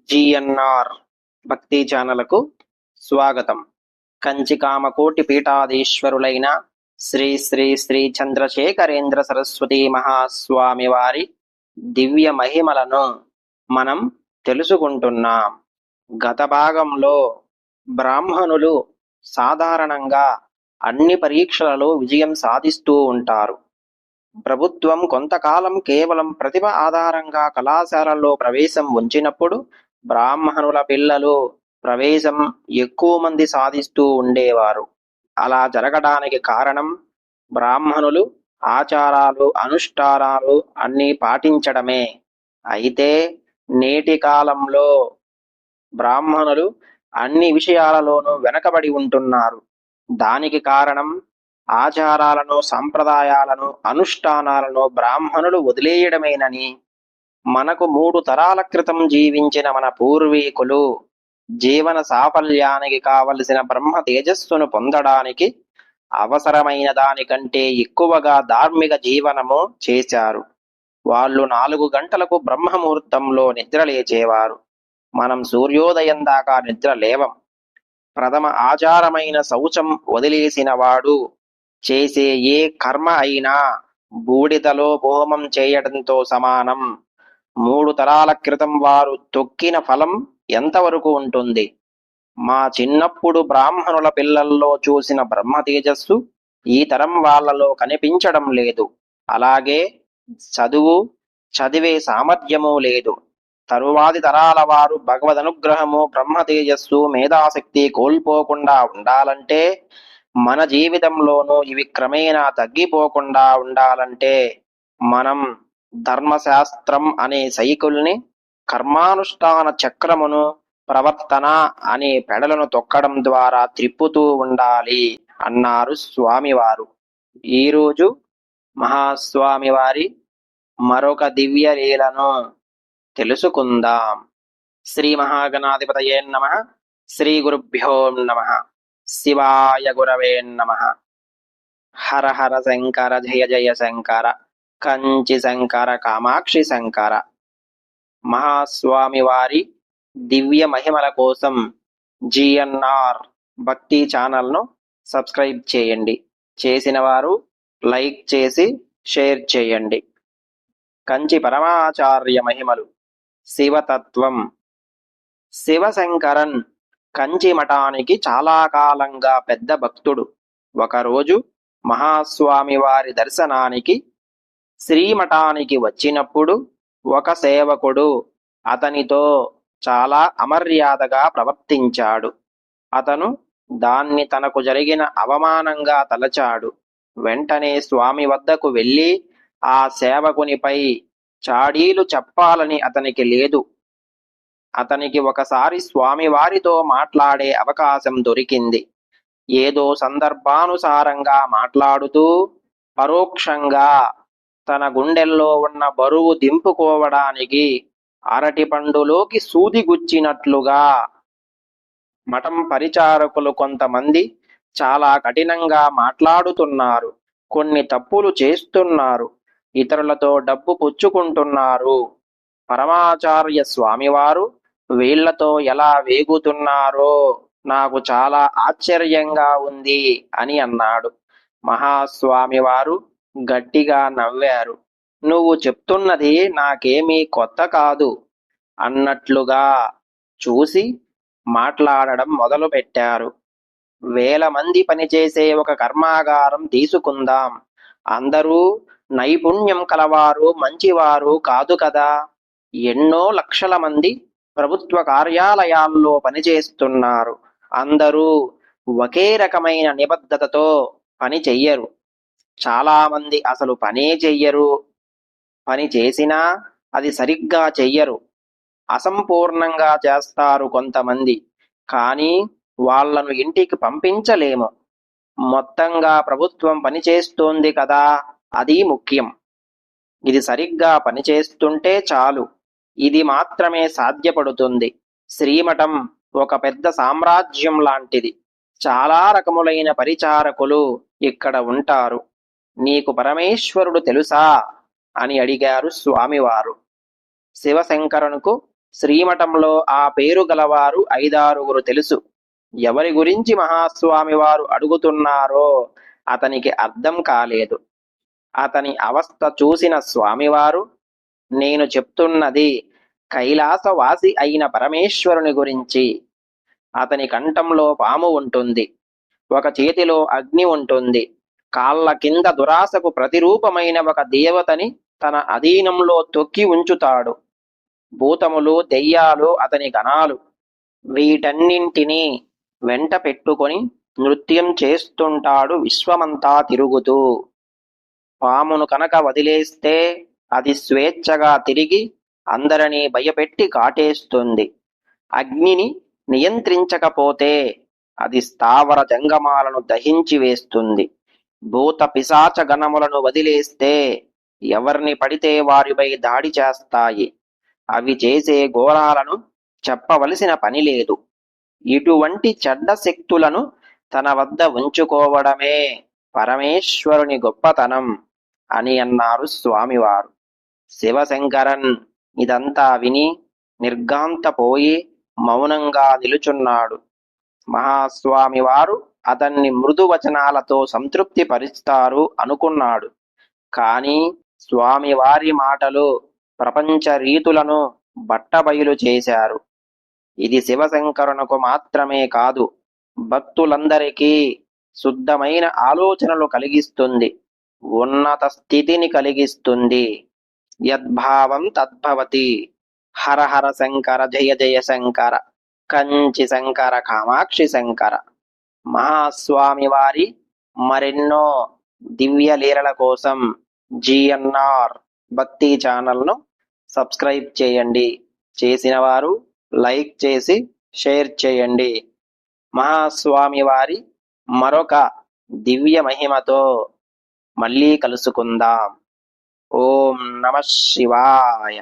GNR భక్తి ఛానల్కు స్వాగతం. కంచి కామకోటి పీఠాధీశ్వరులైన శ్రీ శ్రీ శ్రీ చంద్రశేఖరేంద్ర సరస్వతి మహాస్వామి వారి దివ్య మహిమలను మనం తెలుసుకుంటున్నాం. గత భాగంలో బ్రాహ్మణులు సాధారణంగా అన్ని పరీక్షలలో విజయం సాధిస్తూ ఉంటారు. ప్రభుత్వం కొంతకాలం కేవలం ప్రతిభ ఆధారంగా కళాశాలల్లో ప్రవేశం ఉంచినప్పుడు బ్రాహ్మణుల పిల్లలు ప్రవేశం ఎక్కువ మంది సాధిస్తూ ఉండేవారు. అలా జరగడానికి కారణం బ్రాహ్మణులు ఆచారాలు అనుష్ఠానాలు అన్నీ పాటించడమే. అయితే నేటి కాలంలో బ్రాహ్మణులు అన్ని విషయాలలోనూ వెనకబడి ఉంటున్నారు. దానికి కారణం ఆచారాలను సంప్రదాయాలను అనుష్ఠానాలను బ్రాహ్మణులు వదిలేయడమేనని మనకు 3 తరాల క్రితం జీవించిన మన పూర్వీకులు జీవన సాఫల్యానికి కావలసిన బ్రహ్మ తేజస్సును పొందడానికి అవసరమైన దానికంటే ఎక్కువగా ధార్మిక జీవనము చేశారు. వాళ్ళు 4 గంటలకు బ్రహ్మముహూర్తంలో నిద్ర లేచేవారు. మనం సూర్యోదయం దాకా నిద్ర లేవం. ప్రథమ ఆచారమైన శౌచం వదిలేసిన వాడు చేసే ఏ కర్మ అయినా బూడిదలో హోమం చేయడంతో సమానం. 3 తరాల క్రితం వారు తొక్కిన ఫలం ఎంతవరకు ఉంటుంది? మా చిన్నప్పుడు బ్రాహ్మణుల పిల్లల్లో చూసిన బ్రహ్మ తేజస్సు ఈ తరం వాళ్ళలో కనిపించడం లేదు. అలాగే చదివే సామర్థ్యము లేదు. తరువాతి తరాల వారు భగవదనుగ్రహము బ్రహ్మ తేజస్సు మేధాశక్తి కోల్పోకుండా ఉండాలంటే, మన జీవితంలోనూ ఇవి క్రమేణా తగ్గిపోకుండా ఉండాలంటే మనం ధర్మశాస్త్రం అనే సైకిల్ని, కర్మానుష్ఠాన చక్రమును ప్రవర్తన అనే పెడలను తొక్కడం ద్వారా త్రిప్పుతూ ఉండాలి అన్నారు స్వామివారు. ఈరోజు మహాస్వామి వారి మరొక దివ్య లీలను తెలుసుకుందాం. శ్రీ మహాగణాధిపతయే నమః. శ్రీ గురుభ్యో నమః. శివాయ గురవే నమః. హర హర శంకర జయ జయ శంకర కంచి శంకర కామాక్షి శంకర. మహాస్వామి వారి దివ్య మహిమల కోసం జిఎన్ఆర్ భక్తి ఛానల్ను సబ్స్క్రైబ్ చేయండి. చేసిన వారు లైక్ చేసి షేర్ చేయండి. కంచి పరమాచార్య మహిమలు. శివతత్వం. శివశంకరన్ కంచి మఠానికి చాలా కాలంగా పెద్ద భక్తుడు. ఒకరోజు మహాస్వామి వారి దర్శనానికి శ్రీమఠానికి వచ్చినప్పుడు ఒక సేవకుడు అతనితో చాలా అమర్యాదగా ప్రవర్తించాడు. అతను దాన్ని తనకు జరిగిన అవమానంగా తలచాడు. వెంటనే స్వామి వద్దకు వెళ్ళి ఆ సేవకునిపై చాడీలు చెప్పాలని అతనికి లేదు. అతనికి ఒకసారి స్వామివారితో మాట్లాడే అవకాశం దొరికింది. ఏదో సందర్భానుసారంగా మాట్లాడుతూ పరోక్షంగా తన గుండెల్లో ఉన్న బరువు దింపుకోవడానికి అరటిపండులోకి సూది గుచ్చినట్లుగా మఠం పరిచారకులు కొంతమంది చాలా కఠినంగా మాట్లాడుతున్నారు, కొన్ని తప్పులు చేస్తున్నారు, ఇతరులతో డబ్బు పుచ్చుకుంటున్నారు. పరమాచార్య స్వామివారు వీళ్లతో ఎలా వేగుతున్నారో నాకు చాలా ఆశ్చర్యంగా ఉంది అని అన్నాడు. మహాస్వామి వారు గట్టిగా నవ్వారు. నువ్వు చెప్తున్నది నాకేమీ కొత్త కాదు అన్నట్లుగా చూసి మాట్లాడడం మొదలుపెట్టారు. 1000 మంది పనిచేసే ఒక కర్మాగారం తీసుకుందాం. అందరూ నైపుణ్యం కలవారు మంచివారు కాదు కదా. ఎన్నో లక్షల మంది ప్రభుత్వ కార్యాలయాల్లో పనిచేస్తున్నారు. అందరూ ఒకే రకమైన నిబద్ధతతో పని చెయ్యరు. చాలా మంది అసలు పనే చెయ్యరు. పని చేసినా అది సరిగ్గా చెయ్యరు. అసంపూర్ణంగా చేస్తారు కొంతమంది. కానీ వాళ్లను ఇంటికి పంపించలేము. మొత్తంగా ప్రభుత్వం పనిచేస్తోంది కదా, అది ముఖ్యం. ఇది సరిగ్గా పనిచేస్తుంటే చాలు. ఇది మాత్రమే సాధ్యపడుతుంది. శ్రీమఠం ఒక పెద్ద సామ్రాజ్యం లాంటిది. చాలా రకములైన పరిచారకులు ఇక్కడ ఉంటారు. నీకు పరమేశ్వరుడు తెలుసా అని అడిగారు స్వామివారు. శివశంకరునకు శ్రీమఠంలో ఆ పేరు గలవారు 5-6 తెలుసు. ఎవరి గురించి మహాస్వామి వారు అడుగుతున్నారో అతనికి అర్థం కాలేదు. అతని అవస్థ చూసిన స్వామివారు, నేను చెప్తున్నది కైలాసవాసి అయిన పరమేశ్వరుని గురించి. అతని కంఠంలో పాము ఉంటుంది, ఒక చేతిలో అగ్ని ఉంటుంది, కాళ్ళ కింద దురాశకు ప్రతిరూపమైన ఒక దేవతని తన అధీనంలో తొక్కి ఉంచుతాడు. భూతములు, దెయ్యాలు అతని గణాలు. వీటన్నింటినీ వెంట పెట్టుకొని నృత్యం చేస్తుంటాడు విశ్వమంతా తిరుగుతూ. పామును కనుక వదిలేస్తే అది స్వేచ్ఛగా తిరిగి అందరినీ భయపెట్టి కాటేస్తుంది. అగ్నిని నియంత్రించకపోతే అది స్థావర జంగమాలను దహించి వేస్తుంది. భూత పిశాచ గణములను వదిలేస్తే ఎవర్ని పడితే వారిపై దాడి చేస్తాయి. అవి చేసే ఘోరాలను చెప్పవలసిన పని లేదు. ఇటువంటి చెడ్డ శక్తులను తన వద్ద ఉంచుకోవడమే పరమేశ్వరుని గొప్పతనం అని అన్నారు స్వామివారు. శివశంకరన్ ఇదంతా విని నిర్ఘాంతపోయి మౌనంగా నిలుచున్నాడు. మహాస్వామివారు అతన్ని మృదు వచనాలతో సంతృప్తి పరుస్తారు అనుకున్నాడు. కాని స్వామివారి మాటలు ప్రపంచ రీతులను బట్టబయలు చేశారు. ఇది శివశంకరునకు మాత్రమే కాదు, భక్తులందరికీ శుద్ధమైన ఆలోచనలు కలిగిస్తుంది, ఉన్నత స్థితిని కలిగిస్తుంది. యద్భావం తద్భవతి. హర హర శంకర, జయ జయ శంకర, కంచి శంకర, కామాక్షి శంకర. మహాస్వామి వారి మరెన్నో దివ్య లీలల కోసం GNR భక్తి ఛానల్ను సబ్స్క్రైబ్ చేయండి. చేసిన వారు లైక్ చేసి షేర్ చేయండి. మహాస్వామి వారి మరొక దివ్య మహిమతో మళ్ళీ కలుసుకుందాం. ఓం నమః శివాయ.